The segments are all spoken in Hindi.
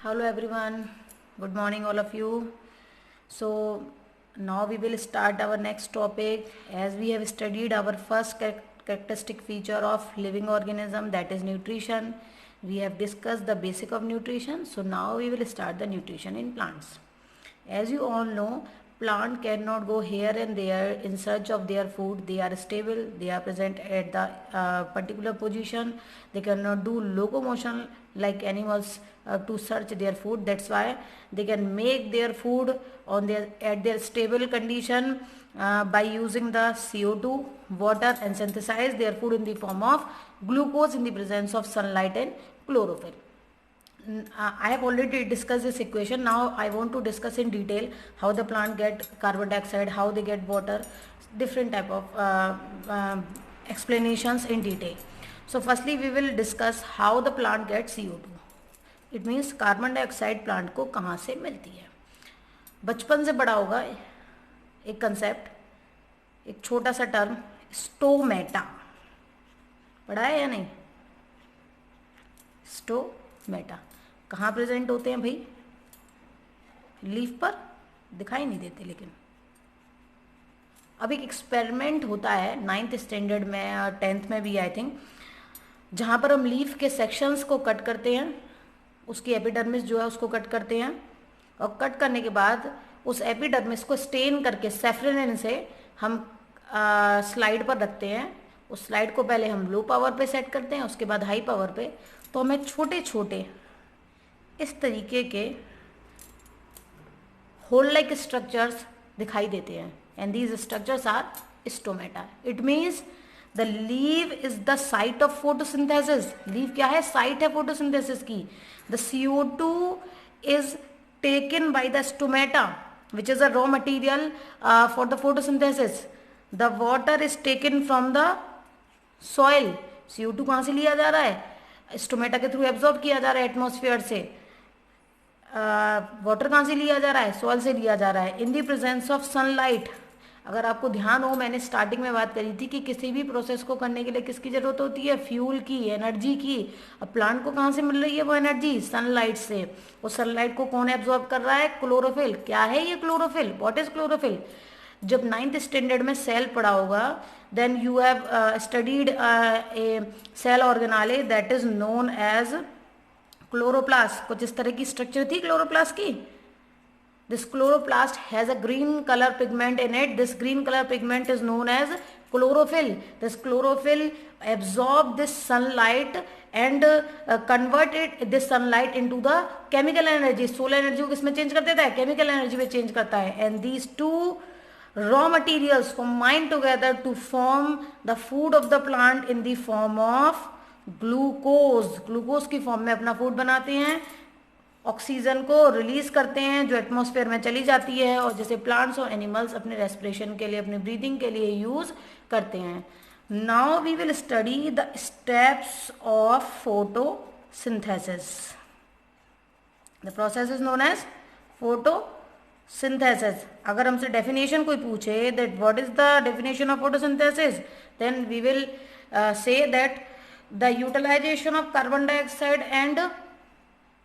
Hello everyone, good morning all of you. So now we will start our next topic as we have studied our first characteristic feature of living organism, that is nutrition. We have discussed the basic of nutrition. So now we will start the nutrition in plants. As you all know, plant cannot go here and there in search of their food. They are stable, they are present at the particular position. They cannot do locomotion like animals to search their food. That's why they can make their food on their at their stable condition by using the CO2, water, and synthesize their food in the form of glucose in the presence of sunlight and chlorophyll. I have already discussed this equation. Now I want to discuss in detail how the plant get carbon dioxide, how they get water, different type of explanations in detail. So firstly we will discuss how the plant gets CO2. It means carbon dioxide plant को कहाँ से मिलती है. बचपन से बड़ा होगा एक कंसेप्ट, एक छोटा सा टर्म स्टोमेटा. पढ़ा है या नहीं? स्टोमेटा कहाँ प्रेजेंट होते हैं भाई? लीफ पर दिखाई नहीं देते, लेकिन अब एक एक्सपेरिमेंट होता है 9th स्टैंडर्ड में और 10th में भी आई थिंक, जहाँ पर हम लीफ के सेक्शंस को कट करते हैं, उसकी एपिडर्मिस जो है उसको कट करते हैं और कट करने के बाद उस एपिडर्मिस को स्टेन करके सेफ्रेनिन से हम स्लाइड पर रखते हैं. उस स्लाइड को पहले हम लो पावर पे सेट करते हैं, उसके बाद हाई पावर पे, तो हमें छोटे छोटे इस तरीके के होल लाइक स्ट्रक्चर्स दिखाई देते हैं and these structures are stomata. It means the leave is the site of photosynthesis. Leave क्या है? साइट है फोटोसिंथेसिस की. The CO2 is taken by the stomata, which is a raw material for the photosynthesis. The water is taken from the soil. CO2 कहाँ से लिया जा रहा है? स्टोमेटा के थ्रू एब्जॉर्ब किया जा रहा है एटमॉस्फेयर से. वाटर कहाँ से लिया जा रहा है? सॉइल से लिया जा रहा है इन दी प्रेजेंस ऑफ सनलाइट. अगर आपको ध्यान हो, मैंने स्टार्टिंग में बात करी थी कि किसी भी प्रोसेस को करने के लिए किसकी जरूरत होती है? फ्यूल की, एनर्जी की. अब प्लांट को कहाँ से मिल रही है वो एनर्जी? सनलाइट से. उस सनलाइट को कौन एब्जॉर्ब कर रहा है? क्लोरोफिल. क्या है ये क्लोरोफिल? What is chlorophyll? जब 9th स्टैंडर्ड में सेल पढ़ा होगा, then you have studied a cell organelle that is known as chloroplast. कुछ इस तरह की स्ट्रक्चर थी क्लोरोप्लास्ट की. This chloroplast has a green color pigment in it. This green color pigment is known as chlorophyll. This chlorophyll absorb this sunlight and convert this sunlight into the chemical energy. Solar energy को किसमें चेंज कर देता है? Chemical energy में चेंज करता है. And these two raw materials combine together to form the food of the plant in the form of glucose. Glucose की फॉर्म में अपना फूड बनाते हैं, ऑक्सीजन को रिलीज करते हैं जो एटमॉस्फेयर में चली जाती है और जैसे प्लांट्स और एनिमल्स अपने रेस्पिरेशन के लिए, अपने ब्रीदिंग के लिए यूज करते हैं. Now we will study the steps of photosynthesis. The process is known as photosynthesis. अगर हमसे डेफिनेशन कोई पूछे that what is the definition of photosynthesis, then we will say that the utilisation of carbon dioxide and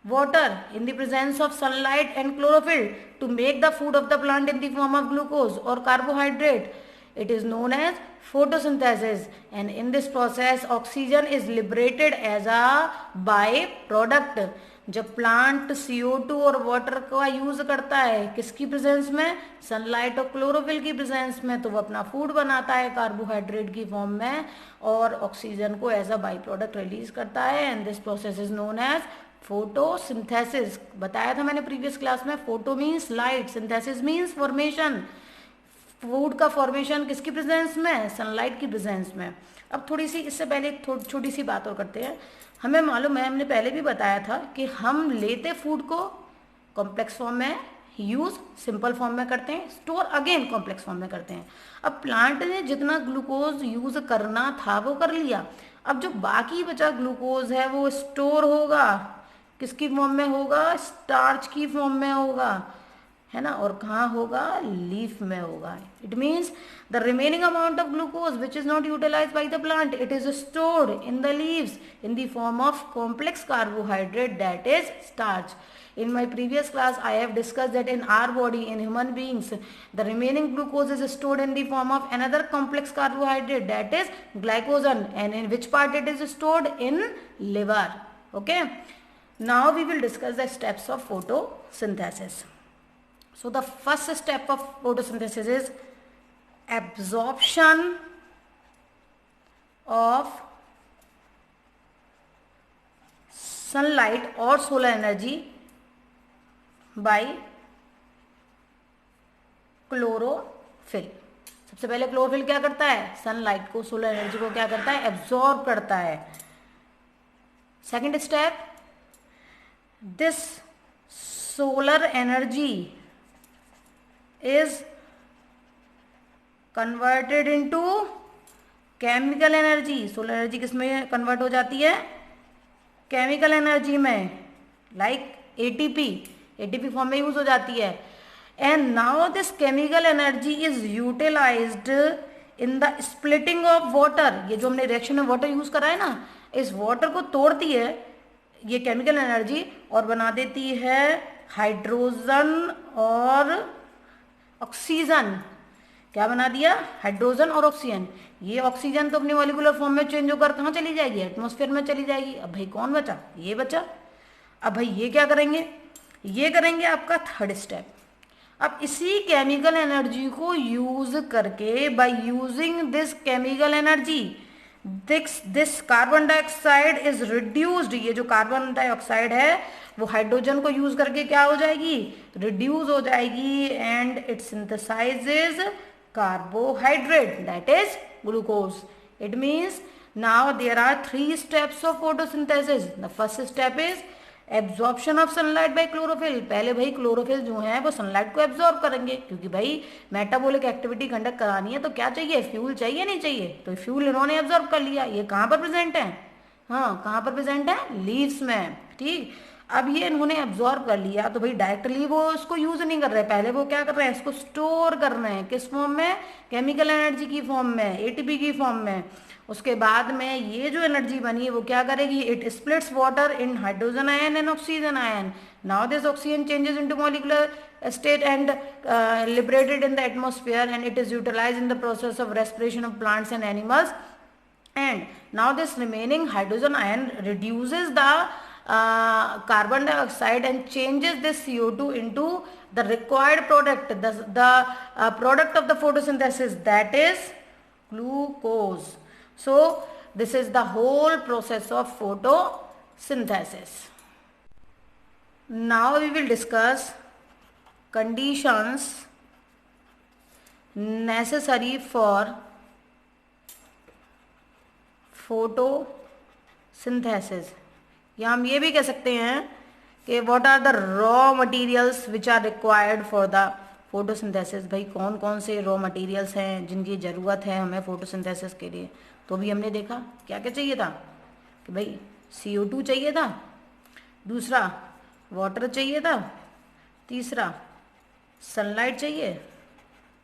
water in the presence of sunlight and chlorophyll to make the food of the plant in the form of glucose or carbohydrate. It is known as photosynthesis, and in this process oxygen is liberated as a byproduct. जब प्लांट CO2 और वाटर का यूज करता है किसकी प्रेजेंस में? सनलाइट और क्लोरोफिल की प्रेजेंस में, तो वो अपना फूड बनाता है कार्बोहाइड्रेट की फॉर्म में और ऑक्सीजन को as a by product release करता है. And this process is known as photosynthesis. बताया था मैंने प्रीवियस क्लास में, photo means light, synthesis means formation. Food का फॉर्मेशन किसकी प्रेजेंस में? सनलाइट की प्रेजेंस में. अब थोड़ी सी इससे पहले एक छोटी सी बात और करते हैं. हमें मालूम है, हमने पहले भी बताया था कि हम लेते फूड को कॉम्प्लेक्स फॉर्म में, यूज सिंपल फॉर्म में करते हैं, स्टोर अगेन कॉम्प्लेक्स फॉर्म में करते हैं. अब प्लांट ने जितना ग्लूकोज यूज करना था वो कर लिया. अब जो बाकी बचा ग्लूकोज है वो स्टोर होगा किसकी फॉर्म में होगा? स्टार्च की फॉर्म में होगा. है ना, और कहाँ होगा, लीफ में होगा. It means the remaining amount of glucose which is not utilise by the plant, it is stored in the leaves in the form of complex carbohydrate, that is starch. In my previous class I have discussed that in our body, in human beings, the remaining glucose is stored in the form of another complex carbohydrate, that is glycogen. And in which part it is stored? In liver. Okay, now we will discuss the steps of photosynthesis. So the first step of photosynthesis is absorption of sunlight और सोलर एनर्जी बाय क्लोरोफिल. सबसे पहले क्लोरोफिल क्या करता है, सनलाइट को, सोलर एनर्जी को क्या करता है, एब्जॉर्ब करता है. Second step, this solar energy is converted into chemical energy. Solar energy किसमें कन्वर्ट हो जाती है, केमिकल एनर्जी में, लाइक एटीपी फॉर्म में यूज हो जाती है. And now this chemical energy is utilised in the splitting of water. ये जो हमने रिएक्शन में वाटर यूज करा है ना, इस वाटर को तोड़ती है ये केमिकल एनर्जी और बना देती है हाइड्रोजन और ऑक्सीजन. क्या बना दिया, हाइड्रोजन और ऑक्सीजन. ये ऑक्सीजन तो अपनी मॉलिक्यूलर फॉर्म में चेंज होकर कहाँ चली जाएगी, एटमॉस्फेयर में चली जाएगी. अब भाई कौन बचा, ये बचा. अब भाई ये क्या करेंगे, ये करेंगे आपका थर्ड स्टेप. अब इसी केमिकल एनर्जी को यूज करके, by using this chemical energy, this carbon dioxide is reduced. ये जो कार्बन डाइऑक्साइड है वो हाइड्रोजन को यूज करके क्या हो जाएगी, रिड्यूस हो जाएगी. And it सिंथेसाइजेज carbohydrate, that is glucose. It means now there are 3 steps of photosynthesis. The first step is absorption of sunlight by chlorophyll. पहले भाई क्लोरोफिल जो है वो सनलाइट को एब्जॉर्ब करेंगे, क्योंकि भाई मेटाबॉलिक एक्टिविटी कंडक्ट करानी है तो क्या चाहिए, फ्यूल चाहिए, नहीं चाहिए. तो फ्यूल इन्होंने एब्जॉर्ब कर लिया. ये कहाँ पर प्रेजेंट है, हाँ कहाँ पर प्रेजेंट है, लीव्स में. ठीक, अब ये इन्होंने एब्जॉर्ब कर लिया तो भाई डायरेक्टली वो इसको यूज नहीं कर रहे, पहले वो क्या कर रहे हैं, इसको स्टोर कर रहे हैं. किस फॉर्म में, केमिकल एनर्जी की फॉर्म में, एटीपी की फॉर्म में. उसके बाद में ये जो एनर्जी बनी है वो क्या करेगी, it splits water in hydrogen ion and oxygen ion. Now this oxygen changes into molecular state and liberated in the atmosphere, and it is utilized in the process of respiration of plants and animals. And now this remaining hydrogen ion reduces the carbon dioxide and changes this CO2 into the required product, the product of the photosynthesis, that is glucose. So this is the whole process of photosynthesis. Now we will discuss conditions necessary for photosynthesis. या हम ये भी कह सकते हैं कि what are the raw materials which are required for the photosynthesis. भाई कौन कौन से raw materials हैं जिनकी ज़रूरत है हमें photosynthesis के लिए. तो भी हमने देखा क्या क्या चाहिए था कि भाई CO2 चाहिए था, दूसरा वाटर चाहिए था, तीसरा सनलाइट चाहिए,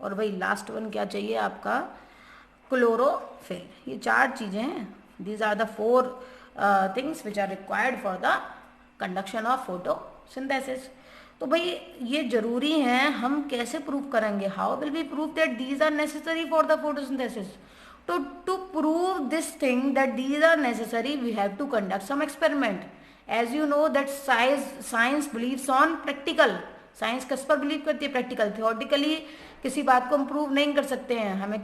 और भाई लास्ट वन क्या चाहिए आपका, क्लोरोफिल. ये 4 चीज़ें हैं. These are the 4 things which are required for the conduction of photosynthesis. तो भाई ये जरूरी है. हम कैसे प्रूव करेंगे, how will we prove that these are necessary for the photosynthesis. to prove this thing that these are necessary, we have to conduct some experiment. As you know that science believes on practical. Science किस पर बिलीव करती है, प्रैक्टिकल. थियोरटिकली किसी बात को हम प्रूव नहीं कर सकते हैं. हमें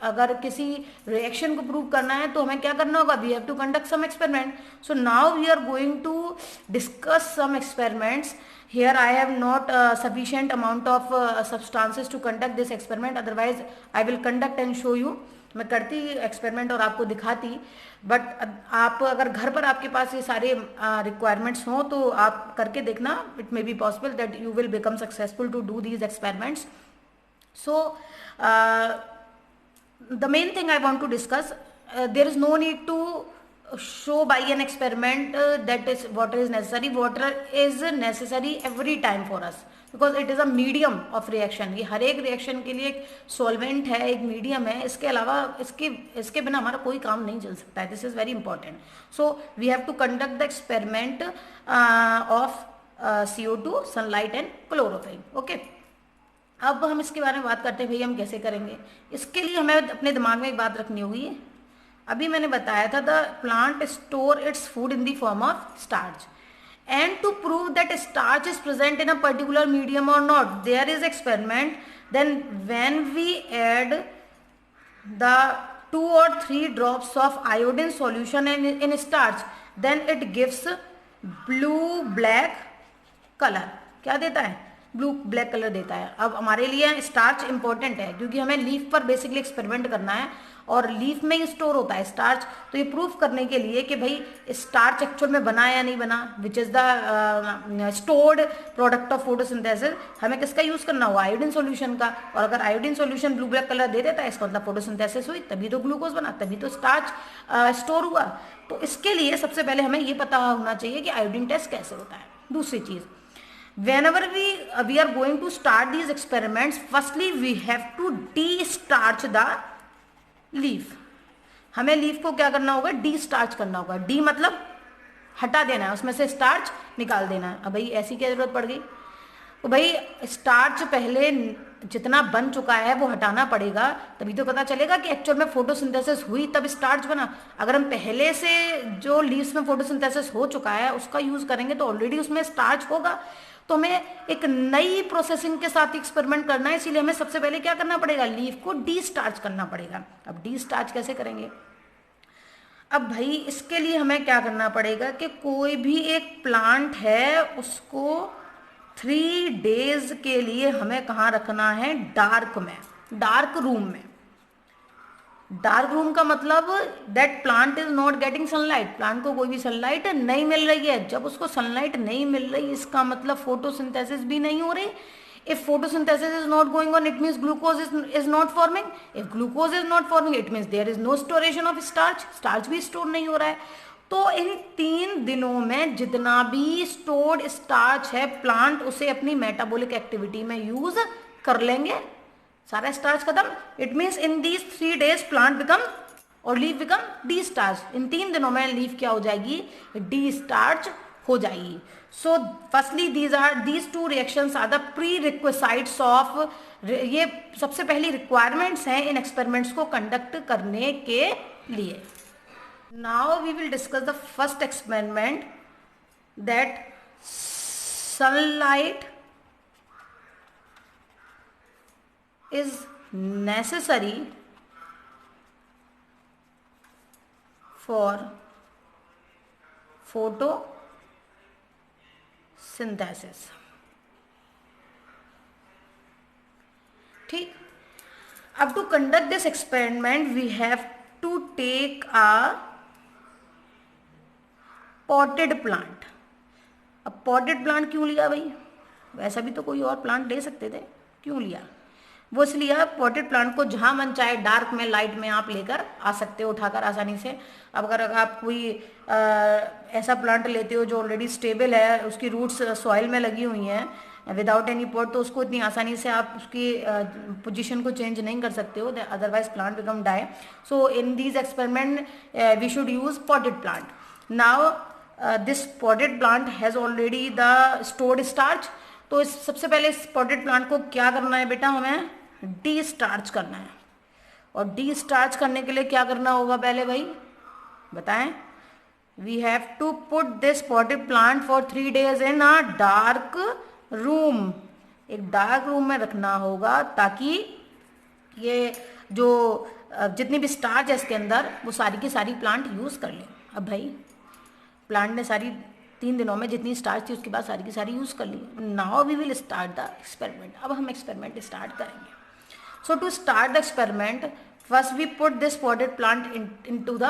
अगर किसी रिएक्शन को प्रूव करना है तो हमें क्या करना होगा, we have to conduct some experiment. So now we are going to discuss some experiments. Here I have not sufficient amount of substances to conduct this experiment. Otherwise I will conduct and show you. मैं करती एक्सपेरिमेंट और आपको दिखाती. बट आप अगर घर पर आपके पास ये सारे रिक्वायरमेंट्स हों तो आप करके देखना. It may be possible that you will become successful to do these experiments. So the main thing I want to discuss, there is no need to show by an experiment that is water is necessary. Water is necessary every time for us. Because it is a medium of reaction. ये हर एक रिएक्शन के लिए एक सॉल्वेंट है, एक मीडियम है, इसके अलावा इसके बिना हमारा कोई काम नहीं चल सकता है। This is very important. So we have to conduct the experiment of CO2, sunlight and chlorophyll. Okay, अब हम इसके बारे में बात करते हैं, भाई हम कैसे करेंगे। इसके लिए हमें अपने दिमाग में एक बात रखनी होगी। अभी मैंने बताया था the plant store its food in the form of starch, and to prove that starch is present in a particular medium or not, there is experiment. Then when we add the 2 or 3 drops of iodine solution in starch, then it gives blue black color। क्या देता है? ब्लू ब्लैक कलर देता है। अब हमारे लिए स्टार्च इंपॉर्टेंट है क्योंकि हमें लीफ पर बेसिकली एक्सपेरिमेंट करना है और लीफ में ही स्टोर होता है स्टार्च। तो ये प्रूफ करने के लिए कि भाई स्टार्च एक्चुअल में बना या नहीं बना, which is the stored product of photosynthesis, हमें किसका यूज़ करना होगा? आयोडीन सॉल्यूशन का। और अगर iodine solution blue black colour दे देता है, इसका मतलब फोटोसिंथेसिस हुई, तभी तो ग्लूकोज बना, तभी तो स्टार्च स्टोर हुआ। तो इसके लिए सबसे पहले हमें ये पता होना चाहिए कि आयोडीन टेस्ट कैसे होता है। दूसरी चीज़, whenever we are going to start these experiments, firstly we have to de-starch the leaf। हमें लीफ को क्या करना होगा? डी-स्टार्च करना होगा। डी मतलब हटा देना है, उसमें से स्टार्च निकाल देना है। अब भाई ऐसी क्या जरूरत पड़ गई? तो भाई स्टार्च पहले जितना बन चुका है वो हटाना पड़ेगा, तभी तो पता चलेगा कि एक्चुअल में फोटोसिंथेसिस हुई तब स्टार्च बना। अगर हम पहले से जो लीव्स में फोटोसिंथेसिस हो चुका है उसका यूज करेंगे तो ऑलरेडी उसमें स्टार्च होगा। तो हमें एक नई प्रोसेसिंग के साथ एक्सपेरिमेंट करना है, इसीलिए हमें सबसे पहले क्या करना पड़ेगा? लीफ को डी स्टार्च करना पड़ेगा। अब डी स्टार्च कैसे करेंगे? अब भाई इसके लिए हमें क्या करना पड़ेगा कि कोई भी एक प्लांट है उसको 3 डेज के लिए हमें कहाँ रखना है? डार्क में, डार्क रूम में। डार्क रूम का मतलब that plant is not getting sunlight, plant को कोई भी सनलाइट नहीं मिल रही है। जब उसको सनलाइट नहीं मिल रही, इसका मतलब फोटोसिंथेसिस भी नहीं हो रही। If photosynthesis is not going on, it means glucose is not forming. If glucose is not forming, it means there is no storation of starch, starch भी स्टोर नहीं हो रहा है। तो इन 3 दिनों में जितना भी स्टोर्ड स्टार्च है, प्लांट उसे अपनी मेटाबॉलिक एक्टिविटी में यूज कर लेंगे, सारा स्टार्च खत्म। It means in these 3 days plant become और लीफ बिकम डी स्टार्च। इन 3 दिनों में लीफ क्या हो जाएगी? डी स्टार्च हो जाएगी। So firstly these 2 reactions are the prerequisites of, ये सबसे पहली रिक्वायरमेंट्स हैं इन एक्सपेरिमेंट्स को कंडक्ट करने के लिए। Now we will discuss the first experiment, that sunlight is necessary for photosynthesis। ठीक, अब to conduct this experiment we have to take a potted plant। अब potted plant क्यों लिया भाई? वैसा भी तो कोई और प्लांट ले सकते थे, क्यों लिया? वो इसलिए पॉटेड प्लांट को जहाँ मन चाहे डार्क में, लाइट में आप लेकर आ सकते हो उठाकर आसानी से। अब अगर आप कोई ऐसा प्लांट लेते हो जो ऑलरेडी स्टेबल है, उसकी रूट्स सॉइल में लगी हुई हैं विदाउट एनी पॉट, तो उसको इतनी आसानी से आप उसकी पोजीशन को चेंज नहीं कर सकते हो, otherwise plant become die. So in these experiment we should use potted plant. Now this potted plant has already the stored starch. तो इस सबसे पहले इस पॉटेड प्लांट को क्या करना है बेटा? हमें डी स्टार्च करना है। और डी स्टार्च करने के लिए क्या करना होगा पहले भाई बताएं? We have to put this potted plant for 3 days in a dark room. एक डार्क रूम में रखना होगा ताकि ये जो जितनी भी स्टार्च है इसके अंदर वो सारी की सारी प्लांट यूज कर ले। अब भाई प्लांट ने सारी 3 दिनों में जितनी स्टार्च थी उसके बाद सारी की सारी यूज कर ली। Now we will start the experiment. अब हम एक्सपेरिमेंट स्टार्ट करेंगे। So to start the experiment first we put this potted plant into the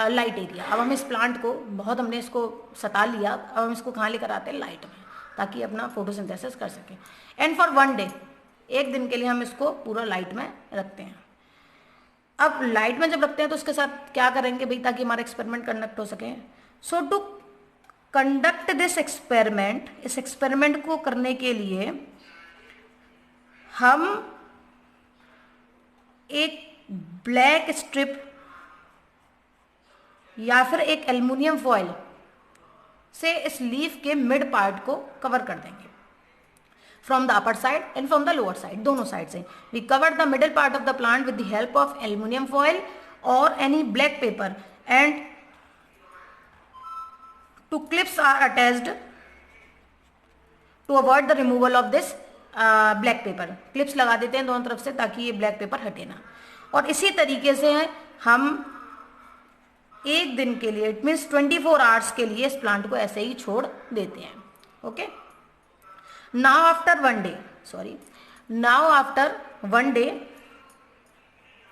light area. अब हम इस प्लांट को बहुत हमने इसको सता लिया, अब हम इसको कहाँ लेकर आते हैं? लाइट में, ताकि अपना फोटोसिंथेसिस कर सकें। एंड फॉर 1 डे, 1 दिन के लिए हम इसको पूरा लाइट में रखते हैं। अब लाइट में जब रखते हैं तो उसके साथ क्या करेंगे भाई ताकि हमारा एक्सपेरिमेंट कंडक्ट हो सके? सो टू कंडक्ट दिस एक्सपेरिमेंट, इस एक्सपेरिमेंट को करने के लिए हम एक ब्लैक स्ट्रिप या फिर एक एल्युमिनियम फॉयल से इस लीफ के मिड पार्ट को कवर कर देंगे, from the upper side and from the lower side, दोनों साइड से। We cover the middle part of the plant with the help of aluminium foil और any black paper and two clips are attached to avoid the removal of this black paper. Clips लगा देते हैं दोनों तरफ से ताकि ये ब्लैक पेपर हटे ना। और इसी तरीके से हम एक दिन के लिए, इट मीन्स 24 आवर्स के लिए इस प्लांट को ऐसे ही छोड़ देते हैं। Okay, now after one day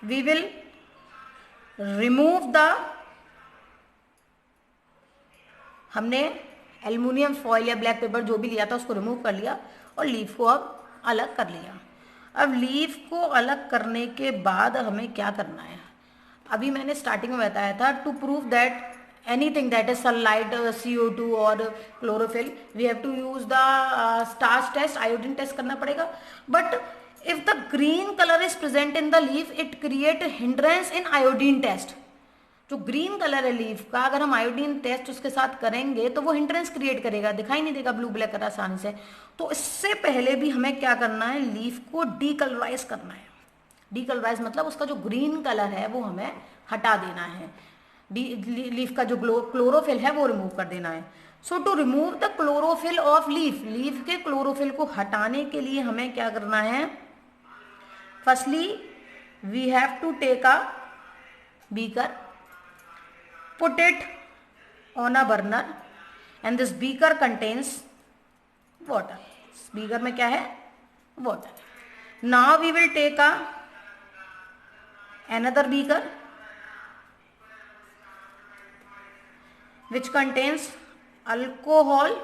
we will remove the, हमने एल्युमिनियम फॉयल या ब्लैक पेपर जो भी लिया था उसको रिमूव कर लिया और लीफ को अब अलग कर लिया। अब लीफ को अलग करने के बाद हमें क्या करना है, अभी मैंने स्टार्टिंग में बताया था, to prove that anything that is sunlight, CO2 और chlorophyll, we have to use the starch test, iodine test करना पड़ेगा। But if the green colour is present in the leaf it create hindrance in iodine test. जो ग्रीन कलर है लीफ का, अगर हम आयोडीन टेस्ट उसके साथ करेंगे तो वो हिंड्रेंस क्रिएट करेगा, दिखाई नहीं देगा ब्लू ब्लैक कलर आसानी से। तो इससे पहले भी हमें क्या करना है, लीफ को डीकलराइज करना है। डीकलराइज मतलब उसका जो ग्रीन कलर है वो हमें हटा देना है, लीफ का जो क्लोरोफिल है वो रिमूव कर देना है। So to remove the chlorophyll of leaf, leaf के क्लोरोफिल को हटाने के लिए हमें क्या करना है, firstly we have to take a beaker, put it on a burner and this beaker contains water. beaker में क्या है, water. Now we will take another beaker which contains alcohol.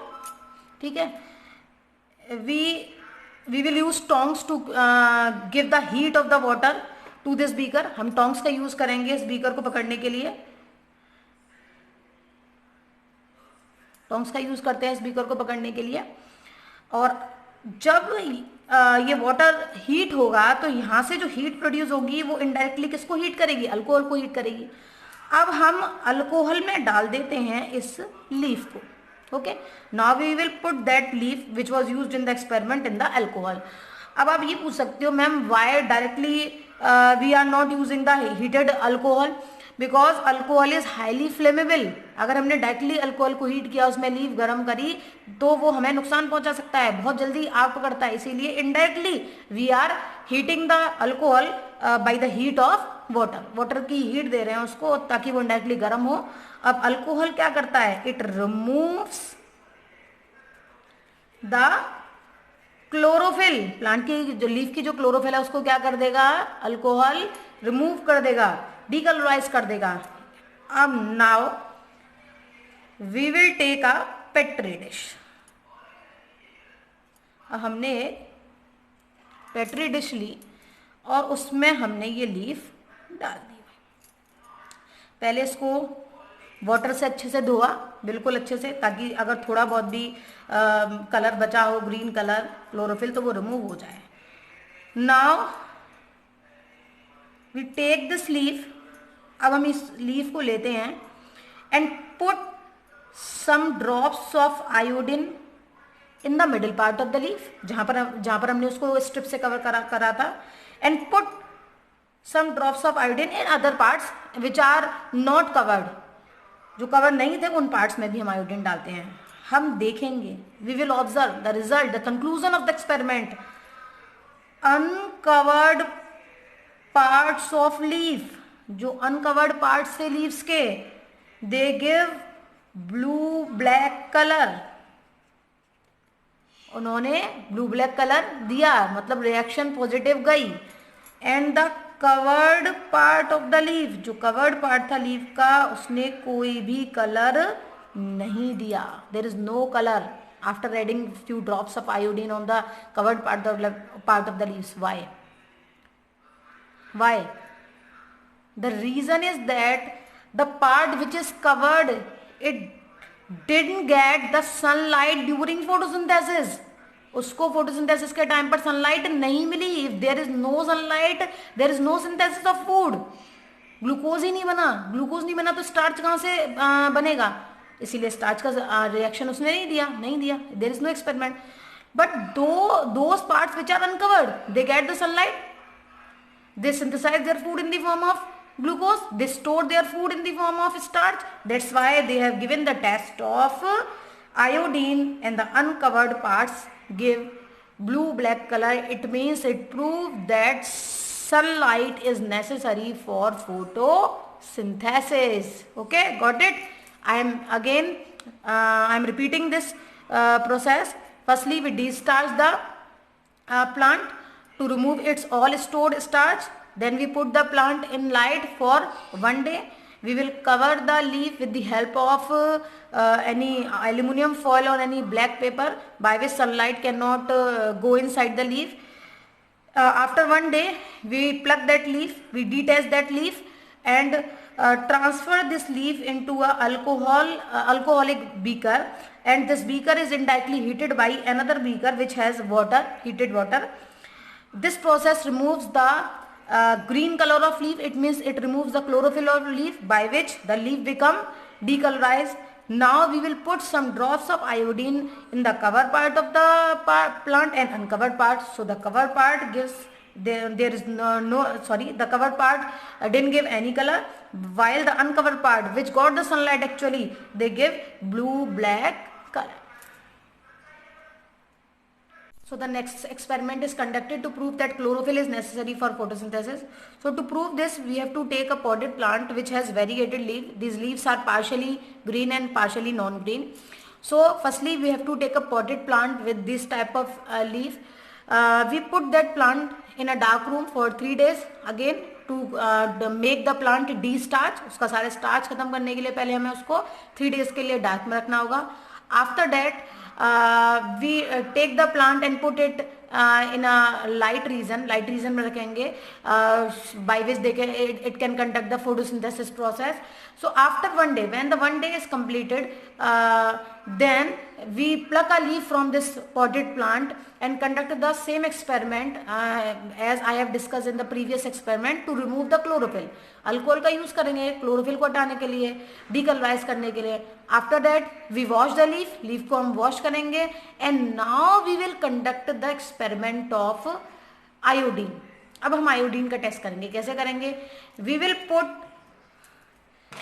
ठीक है, we will use tongs to give the heat of the water to this beaker. हम tongs का यूज करेंगे इस बीकर को पकड़ने के लिए, टोंग्स का यूज करते हैं इस बीकर को पकड़ने के लिए। और जब ये वाटर हीट होगा तो यहाँ से जो हीट प्रोड्यूस होगी वो इनडायरेक्टली किसको हीट करेगी, अल्कोहल को हीट करेगी। अब हम अल्कोहल में डाल देते हैं इस लीफ को। Okay, now we will put that leaf which was used in the experiment in the alcohol. अब आप ये पूछ सकते हो ma'am why directly we are not using the heated alcohol, because alcohol is highly flammable. अगर हमने डायरेक्टली अल्कोहल को हीट किया, उसमें लीफ गर्म करी, तो वो हमें नुकसान पहुंचा सकता है, बहुत जल्दी आग पकड़ता है। इसीलिए indirectly we are heating the alcohol by the heat of water, water की हीट दे रहे हैं उसको ताकि वो इनडायरेक्टली गर्म हो। अब अल्कोहल क्या करता है, it removes the chlorophyll, plant की जो लीफ की जो क्लोरोफिल है उसको क्या कर देगा, अल्कोहल रिमूव कर देगा, डीकलराइज कर देगा। अब now we will take a petri dish. हमने पेट्री डिश ली और उसमें हमने ये लीफ डाल दी। पहले इसको वाटर से अच्छे से धोआ, बिल्कुल अच्छे से, ताकि अगर थोड़ा बहुत भी कलर बचा हो, ग्रीन कलर क्लोरोफिल, तो वो रिमूव हो जाए। Now we take this leaf, अब हम इस लीफ को लेते हैं and put some drops of iodine in the middle part of the leaf, जहां पर हमने उसको स्ट्रिप से कवर करा था, and put some drops of iodine in other parts which are not covered, जो कवर नहीं थे उन पार्ट्स में भी हम आयोडीन डालते हैं। हम देखेंगे, we will observe the result, the conclusion of the experiment. Uncovered parts of leaf, जो अनकवर्ड पार्ट्स थे लीव्स के, they give blue black colour, उन्होंने ब्लू ब्लैक कलर दिया, मतलब रिएक्शन पॉजिटिव गई। And the covered part of the leaf, जो कवर्ड पार्ट था लीफ का, उसने कोई भी कलर नहीं दिया, there is no colour after adding few drops of iodine on the covered part of the leaves. Why? The reason is that the part which is covered, it didn't get the sunlight during photosynthesis. उसको फोटोसिंथेसिस के टाइम पर सनलाइट नहीं मिली. If there is no sunlight there is no synthesis of food. Glucose ही नहीं बना. ग्लूकोज नहीं बना तो स्टार्च कहाँ से बनेगा. इसीलिए स्टार्च का रिएक्शन उसने नहीं दिया. There is no experiment. But those parts which are uncovered they get the sunlight. They synthesize their food in the form of glucose. They store their food in the form of starch. That's why they have given the test of iodine, and the uncovered parts give blue black color. It means it proves that sunlight is necessary for photosynthesis. Okay, got it? I am repeating this process. Firstly, we destarch the plant to remove its all stored starch. Then we put the plant in light for 1 day. We will cover the leaf with the help of any aluminum foil or any black paper by which sunlight cannot go inside the leaf. After 1 day we pluck that leaf, we detach that leaf and transfer this leaf into a alcoholic beaker, and this beaker is indirectly heated by another beaker which has heated water. This process removes the green color of leaf. It means it removes the chlorophyll of leaf, by which the leaf become decolorized. Now we will put some drops of iodine in the cover part of the plant and uncovered part. So the cover part gives there is the cover part didn't give any color, while the uncovered part which got the sunlight actually they give blue black color. So the next experiment is conducted to prove that chlorophyll is necessary for photosynthesis. So to prove this, we have to take a potted plant which has variegated leaves. These leaves are partially green and partially non-green. So firstly, we have to take a potted plant with this type of leaf. We put that plant in a dark room for 3 days again to make the plant de-starch. उसका सारे starch खत्म करने के लिए पहले हमें उसको 3 days के लिए dark में रखना होगा. After that, we take the plant and put it in a light region में रखेंगे, by which it can conduct the photosynthesis process. So after 1 day, when the 1 day is completed, then we pluck a leaf from this potted plant and conduct the same experiment as I have discussed in the previous experiment to remove the chlorophyll. Alcohol का यूज करेंगे क्लोरोफिल को हटाने के लिए, डीकलराइज करने के लिए. After that we wash the leaf को हम वॉश करेंगे, and now we will conduct the experiment of iodine. अब हम आयोडीन का टेस्ट करेंगे. कैसे करेंगे? We will put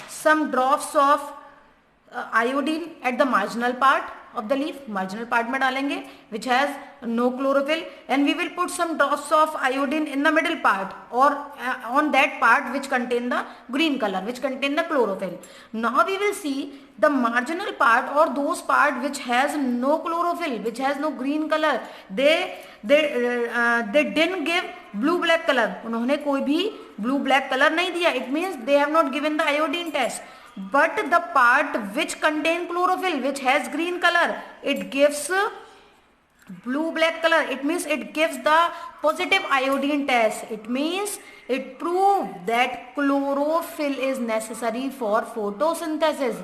some drops of iodine at the marginal part of the leaf. Marginal part में डालेंगे which has no chlorophyll, and we will put some drops of iodine in the middle part or on that part which contain the green color, which contain the chlorophyll. Now we will see the marginal part or those part which has no chlorophyll, which has no green color. They didn't give blue black color. उन्होंने कोई भी blue black color नहीं दिया. It means they have not given the iodine test. But the part which contain chlorophyll, which has green color, it gives blue black color. It means it gives the positive iodine test. It means it proves that chlorophyll is necessary for photosynthesis.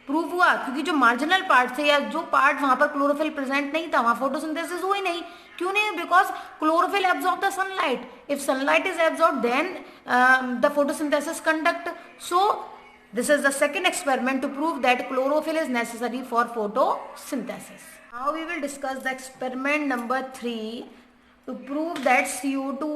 Prove हुआ क्योंकि जो मार्जिनल पार्ट थे या जो पार्ट वहां पर क्लोरोफिल प्रेजेंट नहीं था वहां फोटोसिंथेसिस हुई नहीं. क्यों नहीं? Because chlorophyll absorb the sunlight. If sunlight is absorb then the photosynthesis conduct. So this is the second experiment to prove that chlorophyll is necessary for photosynthesis. Now we will discuss the experiment number 3 to prove that CO2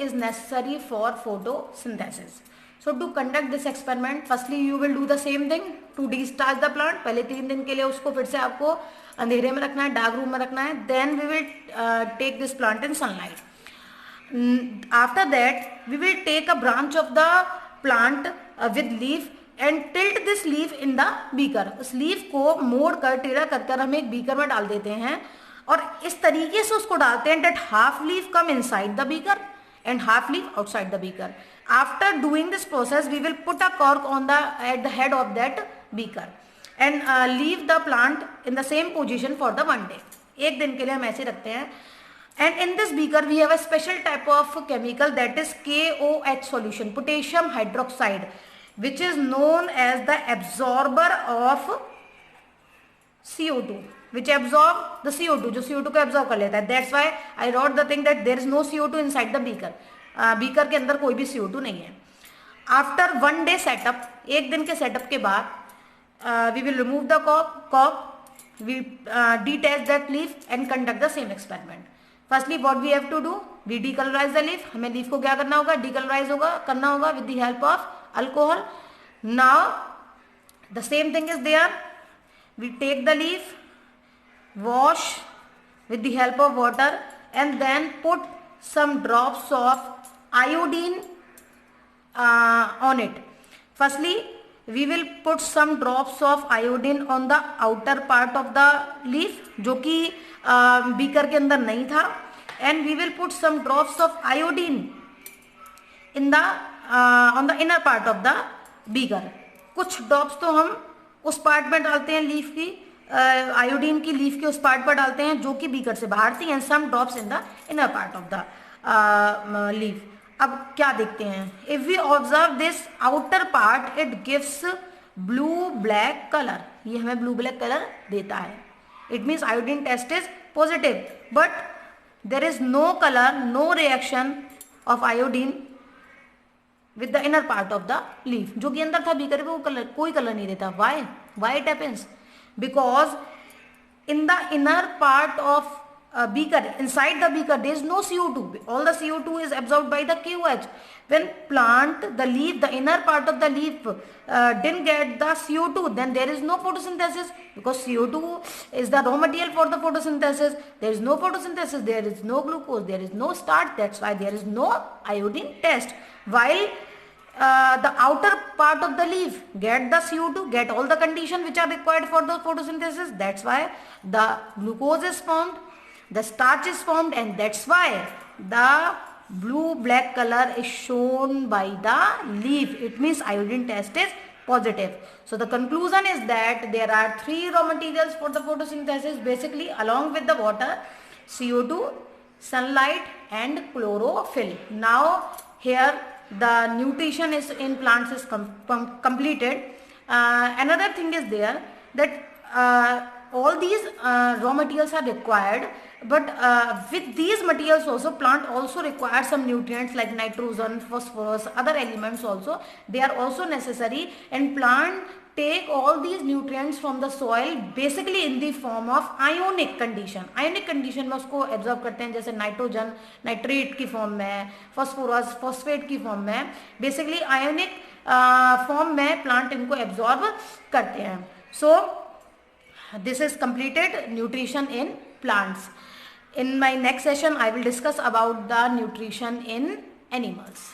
is necessary for photosynthesis. So to conduct this experiment, firstly you will do the same thing to destarch the plant. पहले 3 दिन के लिए उसको फिर से आपको अंधेरे में रखना है, डार्क रूम में रखना है. Then we will take this plant in sunlight. After that we will take a branch of the plant with leaf and tilt this leaf in the beaker. उस लीफ को मोड़ कर टेढ़ा कर हम एक बीकर में डाल देते हैं और इस तरीके से उसको डालते हैं that half leaf come inside the beaker and half leaf outside the beaker. After doing this process, we will put a cork at the head of that beaker and leave the plant in the same position for the 1 day. एक दिन के लिए हम ऐसे रखते हैं. And in this beaker we have a special type of chemical that is KOH solution, potassium hydroxide, which is known as the absorber of CO2 which absorb the CO2, जो CO2 को absorb कर लेता है. That's why I wrote the thing that there is no CO2 inside the beaker. Beaker के अंदर कोई भी CO2 नहीं है. After 1 day setup, एक दिन के सेटअप के बाद, we will remove the cork, we detach that leaf and conduct the same experiment. Firstly, what we have to do, we decolorize the leaf. हमें leaf को क्या करना होगा, decolorize करना होगा with the help of alcohol. Now the same thing is there. We take the leaf, wash with the help of water, and then put some drops of iodine on it. Firstly, we will put some drops of iodine on the outer part of the leaf, जो कि बीकर के अंदर नहीं था, and we will put some drops of iodine in the on the inner part of the beaker. कुछ ड्रॉप्स तो हम उस पार्ट में डालते हैं लीफ की, आयोडीन की लीफ के उस पार्ट पर डालते हैं जो कि बीकर से बाहर थी, and some drops in the inner part of the leaf. अब क्या देखते हैं, if we observe this outer part it gives blue black colour, ये हमें ब्लू ब्लैक कलर देता है. It means iodine test is positive, but there is no colour, no reaction of iodine with the inner part of the leaf. जो कि अंदर था बीकर पे वो कलर, कोई कलर नहीं देता. Why it happens? Because in the inner part of beaker, inside the beaker, there is no CO2. All the CO2 is absorbed by the KOH. When plant, the leaf, the inner part of the leaf didn't get the CO2, then there is no photosynthesis, because CO2 is the raw material for the photosynthesis. There is no photosynthesis, there is no glucose, there is no starch. That's why there is no iodine test. While the outer part of the leaf get the CO2, get all the conditions which are required for the photosynthesis. That's why the glucose is formed, the starch is formed, and that's why the blue black color is shown by the leaf. It means iodine test is positive. So the conclusion is that there are 3 raw materials for the photosynthesis, basically along with the water: CO2, sunlight, and chlorophyll. Now here the nutrition is in plants is completed. Another thing is there that all these raw materials are required, but with these materials also plant also requires some nutrients like nitrogen, phosphorus, other elements also. They are also necessary, and plant take all these nutrients from the soil basically in the form of ionic condition. Ionic condition में उसको absorb करते हैं, जैसे नाइट्रोजन नाइट्रेट की फॉर्म में, फॉस्फोरस फॉस्फेट की फॉर्म में, बेसिकली आयोनिक फॉर्म में प्लांट इनको एब्जॉर्ब करते हैं. So this is completed nutrition in plants. In my next session I will discuss about the nutrition in animals.